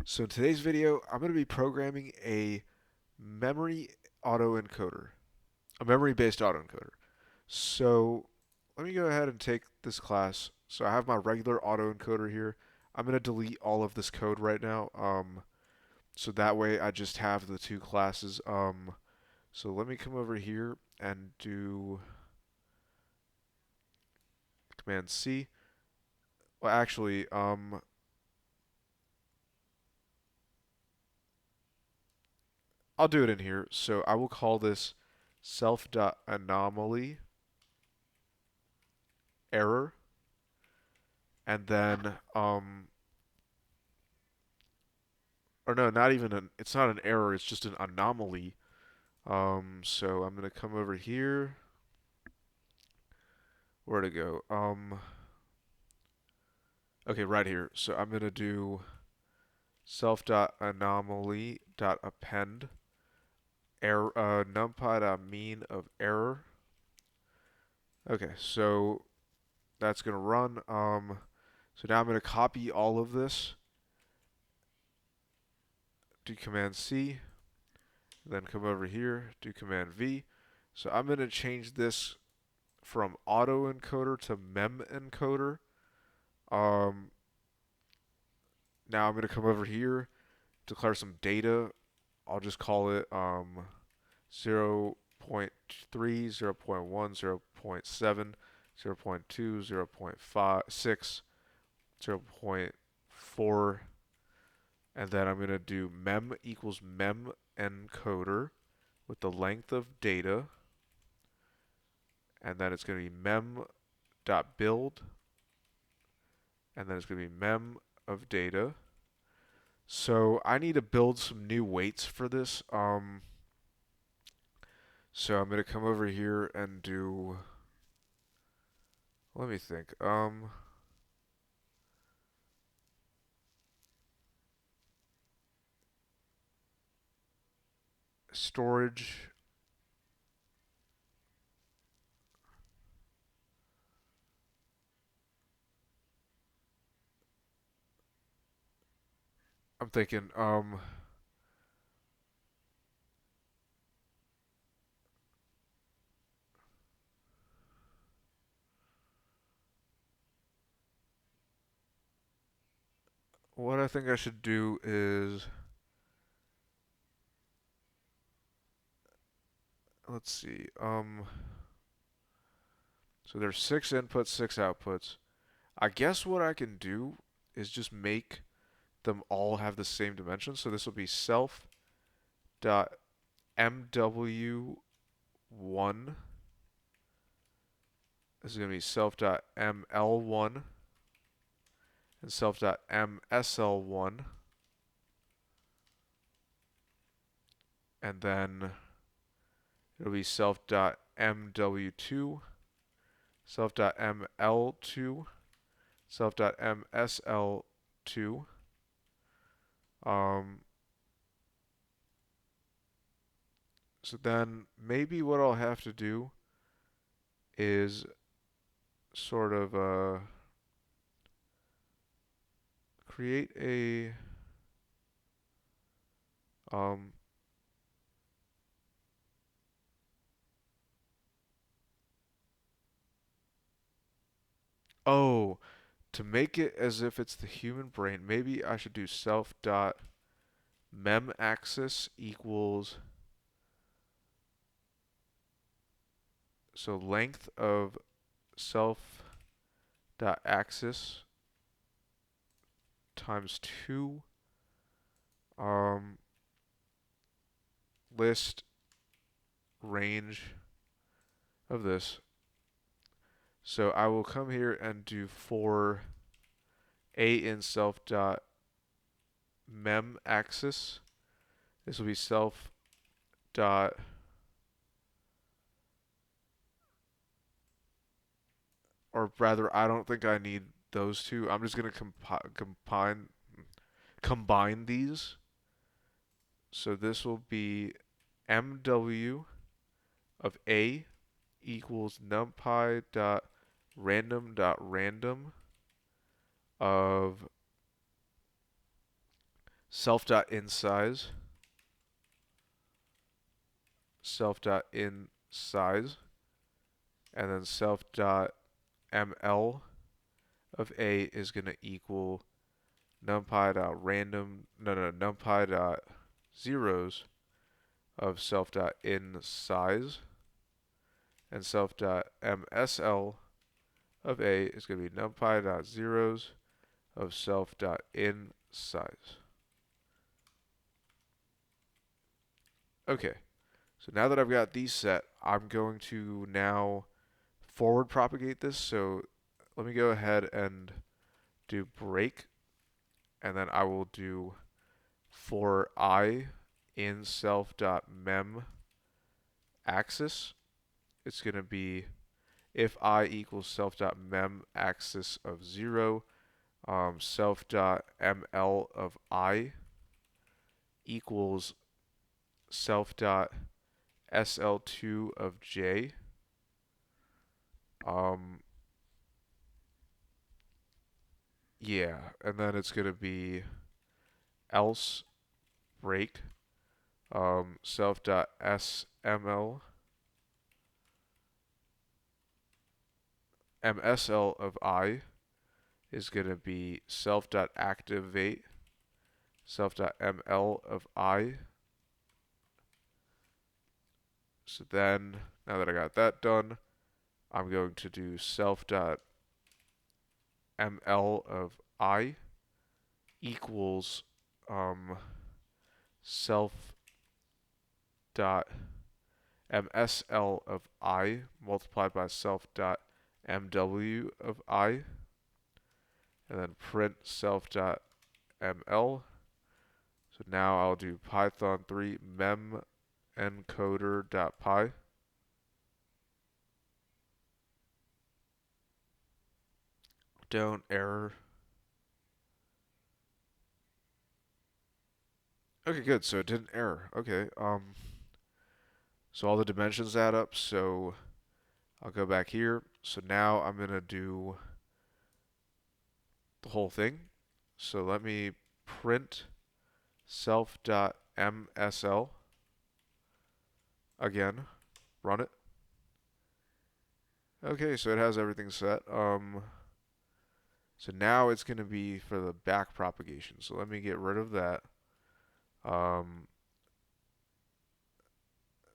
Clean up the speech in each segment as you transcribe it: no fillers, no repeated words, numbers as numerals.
So in today's video, I'm going to be programming a memory autoencoder, a memory-based autoencoder. So let me go ahead and take this class. So I have my regular autoencoder here. I'm going to delete all of this code right now. So that way I just have the two classes. So let me come over here and do Command C. Well, actually, I'll do it in here. So I will call this self.anomaly error, and then or no, not even an, it's not an error, it's just an anomaly. So I'm gonna come over here. Where to go? Okay, right here. So I'm gonna do self.anomaly.append error numpy.mean of error. Okay, so that's gonna run. So now I'm gonna copy all of this. Do Command C, then come over here. Do Command V. So I'm gonna change this from AutoEncoder to memEncoder. Um, Now I'm going to come over here, declare some data. I'll just call it 0.3, 0.1, 0.7, 0.2, 0.6, 0.4, and then I'm going to do mem equals mem encoder with the length of data, and then it's going to be mem dot build, and then it's going to be mem of data. So I need to build some new weights for this. So I'm gonna come over here and do. Let me think. Storage. I'm thinking. What I think I should do is. Let's see. So there's 6 inputs, 6 outputs. I guess what I can do is just make them all have the same dimension. So this will be self dot mw1. This is gonna be self dot ml1 and self dot msl1, and then it'll be self.mw2, self.ml2, self.msl2. Um, so then maybe what I'll have to do is sort of create a um, oh, to make it as if it's the human brain, maybe I should do self dot mem axis equals, so length of self dot axis times 2 list range of this. So I will come here and do for a in self dot mem axis. This will be self dot, or rather, I don't think I need those two. I'm just gonna combine these. So this will be mw of a equals numpy dot random of self.inSize, self.inSize, and then self.ml of A is going to equal numpy.random, numpy zeros of self.inSize, and self.msl of A is going to be numpy.zeros of self.inSize. Okay, so now that I've got these set, I'm going to now forward propagate this. So let me go ahead and do break, and then I will do for I in self.mem axis. It's going to be if I equals self.mem axis of 0, self.ml of I equals self.sl2 of j. Yeah, and then it's going to be else break self.sml msl of I is going to be self.activate self.ml of I. So then, now that I got that done, I'm going to do self.ml of I equals self.msl of I multiplied by self.mw of I, and then print self.ml. So now I'll do Python 3 mem encoder.py. Don't error. Okay, good. So it didn't error. Okay. So all the dimensions add up. So I'll go back here. So now I'm gonna do the whole thing. So let me print self.msl again. Run it. Okay, so it has everything set. So now it's gonna be for the back propagation. So let me get rid of that.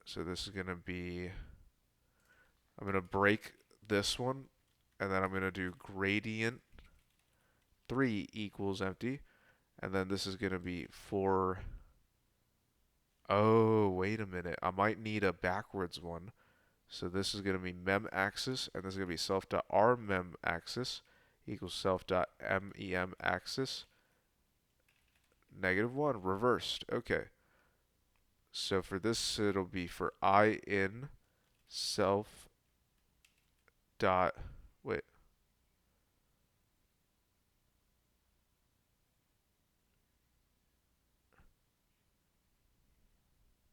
So this is gonna be, I'm gonna break this one, and then I'm gonna do gradient 3 equals empty, and then this is gonna be for, oh, wait a minute, I might need a backwards one. So this is gonna be mem axis, and this is gonna be self.rmem axis equals self.mem axis -1 reversed. Okay. So for this, it'll be for I in self dot, wait.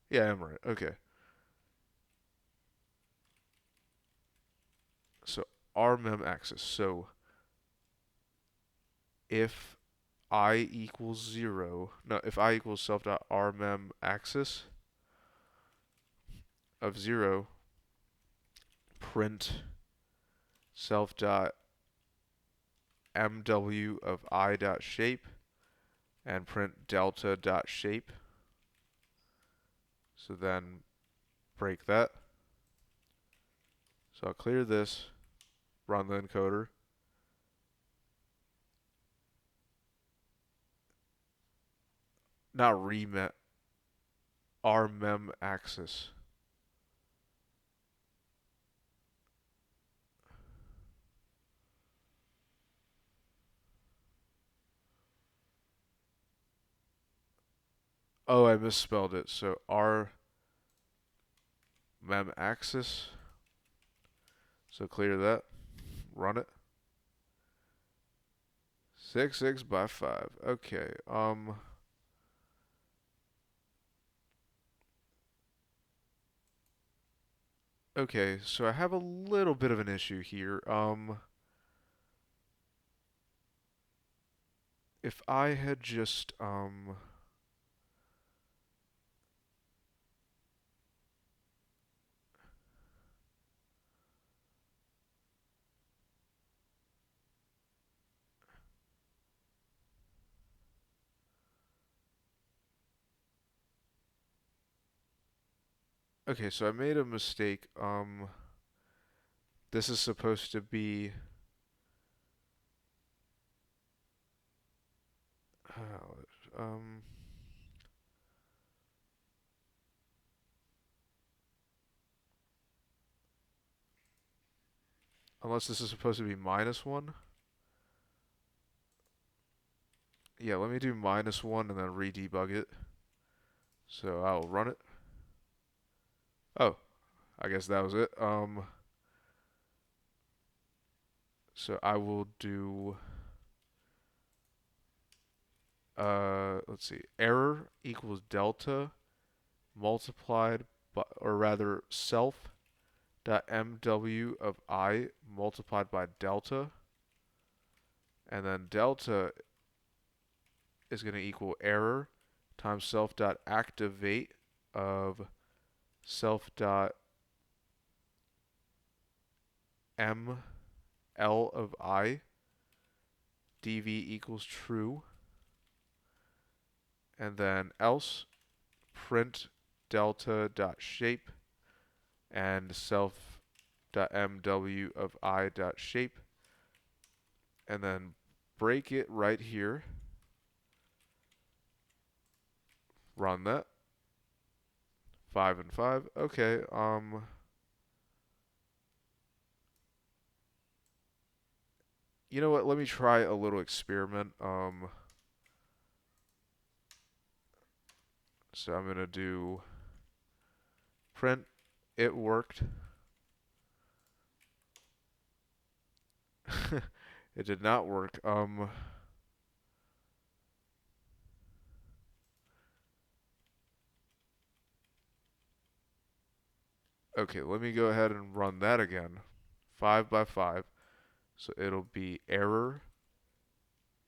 Yeah, I'm right. Okay. So rmem axis. So if I equals 0, no, if I equals self.rmem axis of 0, print self.mw of I dot shape, and print delta dot shape. So then break that. So I'll clear this, run the encoder. Not remem, rmem axis. Oh, I misspelled it. So rmem axis. So clear that, run it. 6 by 5. Okay. Okay, so I have a little bit of an issue here. if I had just okay, so I made a mistake. This is supposed to be um unless this is supposed to be -1. Yeah, let me do -1 and then re-debug it. So I'll run it. Oh, I guess that was it. So I will do let's see, error equals delta multiplied by, or rather self dot mw of I multiplied by delta, and then delta is going to equal error times self dot activate of self dot ml of I dv equals true, and then else print delta dot shape and self dot mw of I dot shape, and then break it right here. Run that. 5 and 5. Okay. You know what? Let me try a little experiment. So I'm gonna do print. It worked. It did not work. Okay, let me go ahead and run that again. 5 by 5. So it'll be error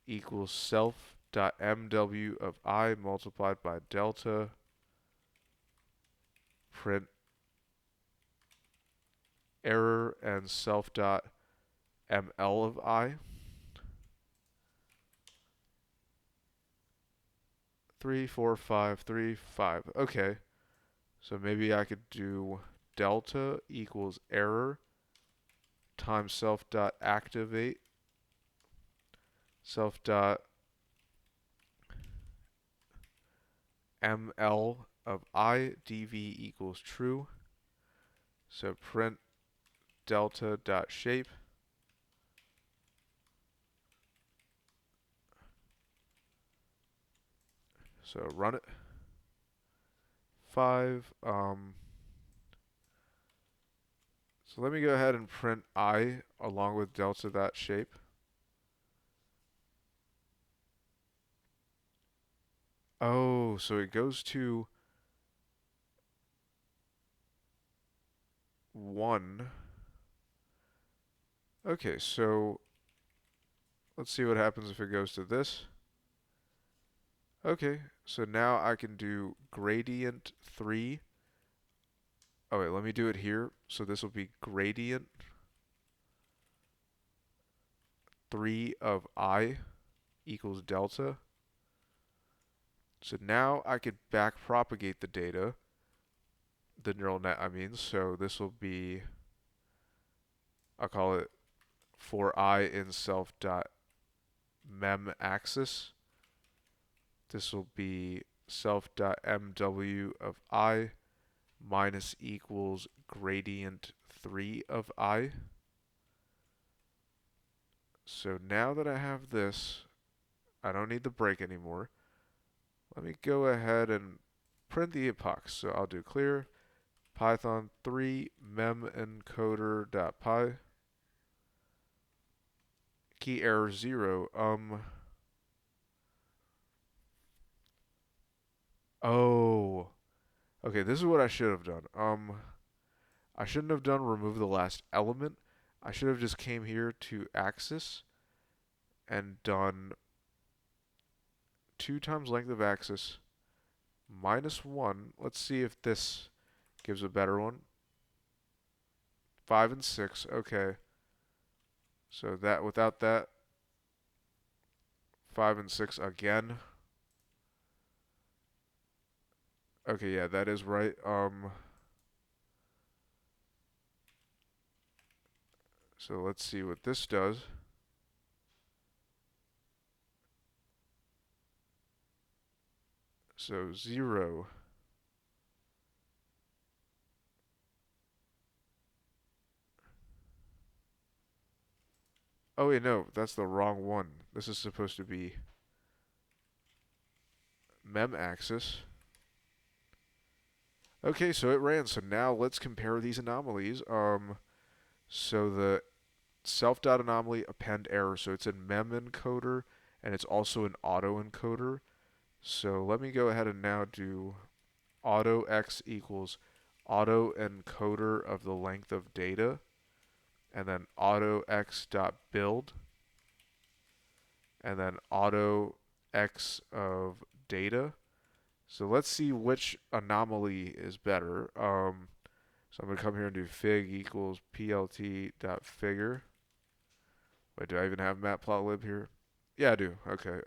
equals self dot mw of I multiplied by delta print error and self dot ml of I. 3, 4, 5, 3, 5. Okay. So maybe I could do delta equals error times self dot activate self dot ml of I dv equals true. So print delta dot shape. So run it. 5. So let me go ahead and print I along with delta dot shape. Oh, so it goes to 1. Okay, so let's see what happens if it goes to this. Okay, so now I can do gradient 3. Oh wait, let me do it here. So this will be gradient 3 of I equals delta. So now I could back propagate the data, the neural net I mean. So this will be, I'll call it for I in self dot mem axis. This will be self dot mw of I minus equals gradient 3 of I. So now that I have this, I don't need the break anymore. Let me go ahead and print the epochs. So I'll do clear python 3 memencoder.py key error 0. Oh, okay, this is what I should have done. I shouldn't have done remove the last element. I should have just came here to axis and done 2 times length of axis minus 1. Let's see if this gives a better one. 5 and 6. Okay. So that without that, 5 and 6 again. Okay, yeah, that is right. So let's see what this does. So 0. Oh wait, no, that's the wrong one. This is supposed to be mem axis. Okay, so it ran. So now let's compare these anomalies. So the self.anomaly append error. So it's in mem encoder and it's also an AutoEncoder. So let me go ahead and now do AutoX equals AutoEncoder of the length of data, and then AutoX.build, and then AutoX of data. So let's see which anomaly is better. So I'm going to come here and do fig equals plt.figure. Wait, do I even have matplotlib here? Yeah, I do. Okay.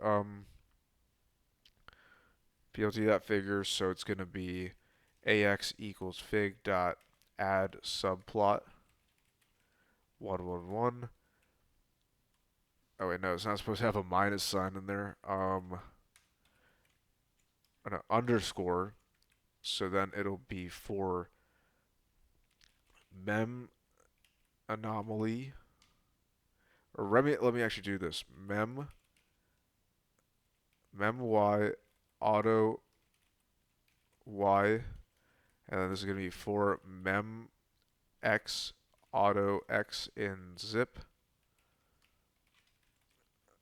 Plt.figure, so it's going to be ax equals fig dot add subplot 111. Oh wait, no, it's not supposed to have a minus sign in there. An underscore. So then it'll be for mem anomaly. Or let me actually do this. Mem y auto y, and then this is going to be for mem x auto x in zip.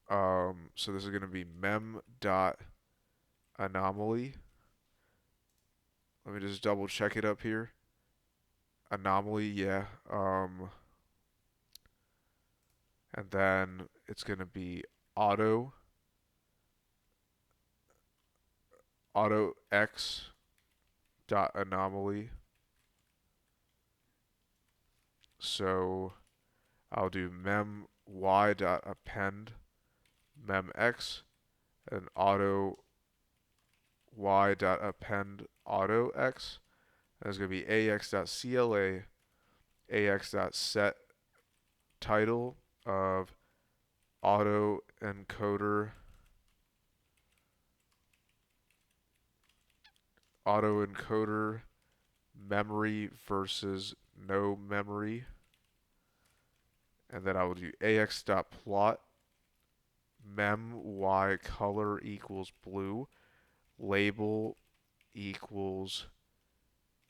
So this is going to be mem dot anomaly. Let me just double check it up here. Anomaly, yeah. And then it's going to be auto x dot anomaly. So I'll do mem y dot append mem x and auto y dot append auto x. And it's going to be ax dot cla ax dot set title of AutoEncoder memory versus no memory. And then I will do ax.plot mem y color equals blue, label equals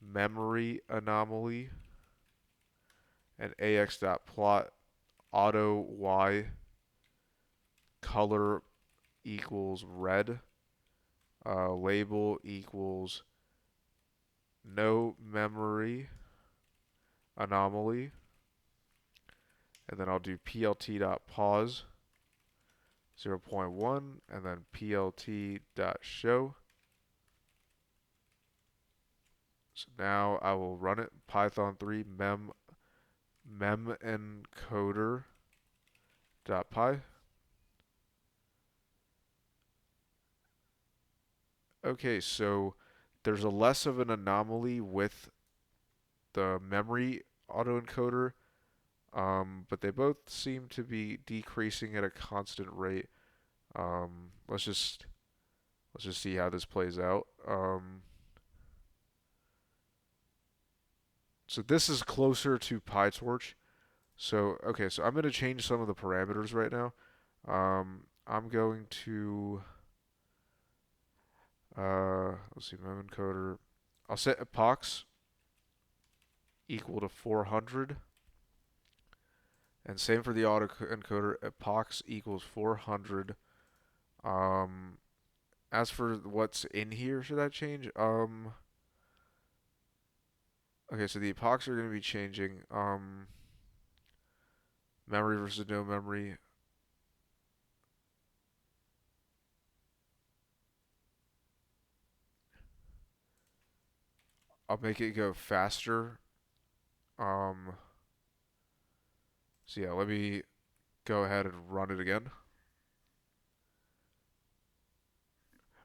memory anomaly, and ax.plot auto y color equals red, label equals no memory anomaly, and then I'll do plt.pause 0.1 and then plt.show. So now I will run it. Python 3 memencoder.py. Okay, so there's a less of an anomaly with the memory autoencoder, but they both seem to be decreasing at a constant rate. Let's just see how this plays out. So this is closer to PyTorch. So okay, so I'm going to change some of the parameters right now. I'm going to let's see, memencoder. I'll set epochs equal to 400, and same for the autoencoder. Epochs equals 400. Um, as for what's in here, should that change? Okay, so the epochs are going to be changing. Memory versus no memory. I'll make it go faster. Um, so yeah, let me go ahead and run it again.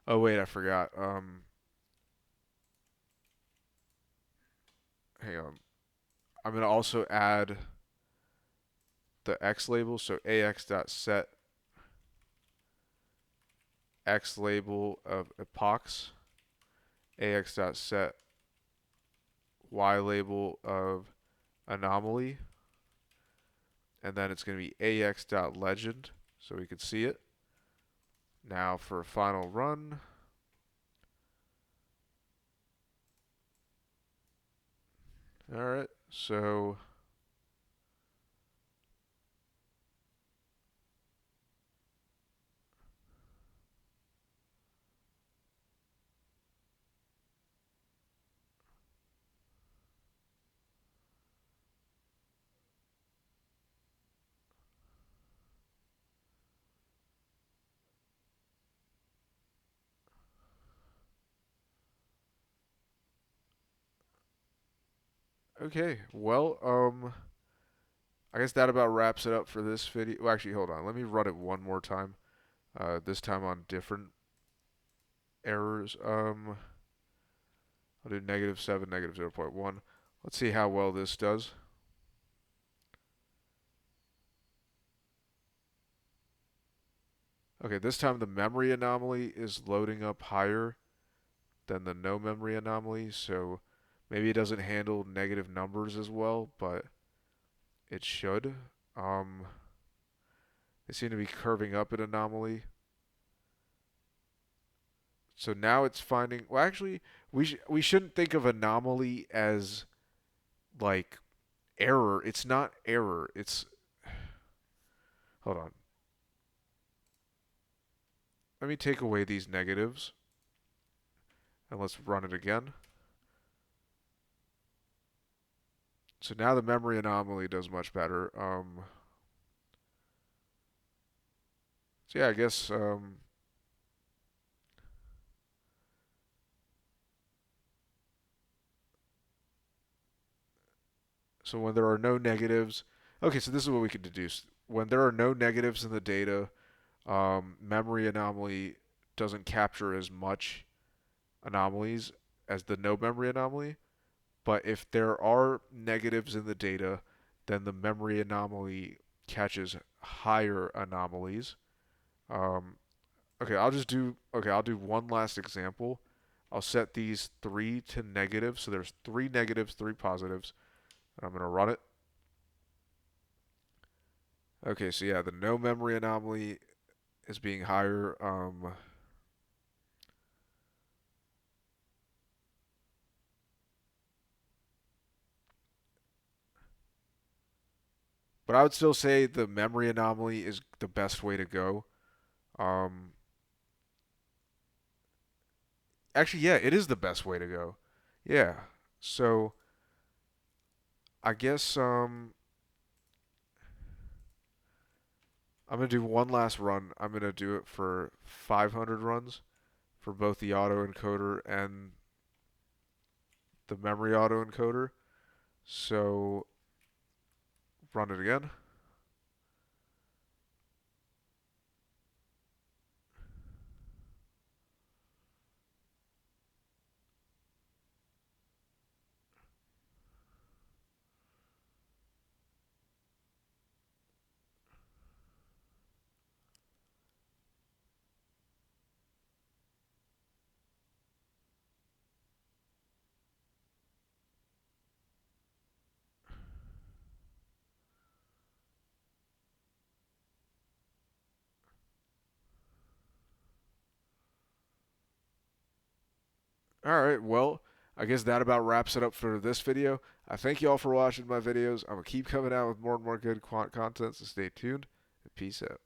Oh wait, I forgot. Hang on. I'm gonna also add the X label, so ax.set X label of epochs, ax.set Y label of anomaly, and then it's going to be ax.legend so we can see it. Now for a final run. Alright, so okay, well, I guess that about wraps it up for this video. Well, actually, hold on. Let me run it one more time. This time on different errors. I'll do -7, -0.1. Let's see how well this does. Okay, this time the memory anomaly is loading up higher than the no memory anomaly, so maybe it doesn't handle negative numbers as well, but it should. Um, they seem to be curving up an anomaly. So now it's finding. Well, actually, we shouldn't think of anomaly as like error. It's not error. It's hold on. Let me take away these negatives and let's run it again. So now the memory anomaly does much better. So yeah, I guess so when there are no negatives. Okay, so this is what we can deduce. When there are no negatives in the data, memory anomaly doesn't capture as much anomalies as the no memory anomaly. But if there are negatives in the data, then the memory anomaly catches higher anomalies. Um, okay, I'll do one last example. I'll set these three to negative. So there's three negatives, three positives. And I'm going to run it. Okay, so yeah, the no memory anomaly is being higher. But I would still say the memory anomaly is the best way to go. Um, actually, yeah, it is the best way to go. Yeah. So I guess I'm gonna do one last run. I'm gonna do it for 500 runs for both the autoencoder and the memory autoencoder. So run it again. All right. Well, I guess that about wraps it up for this video. I thank you all for watching my videos. I'm gonna keep coming out with more and more good quant content, so stay tuned and peace out.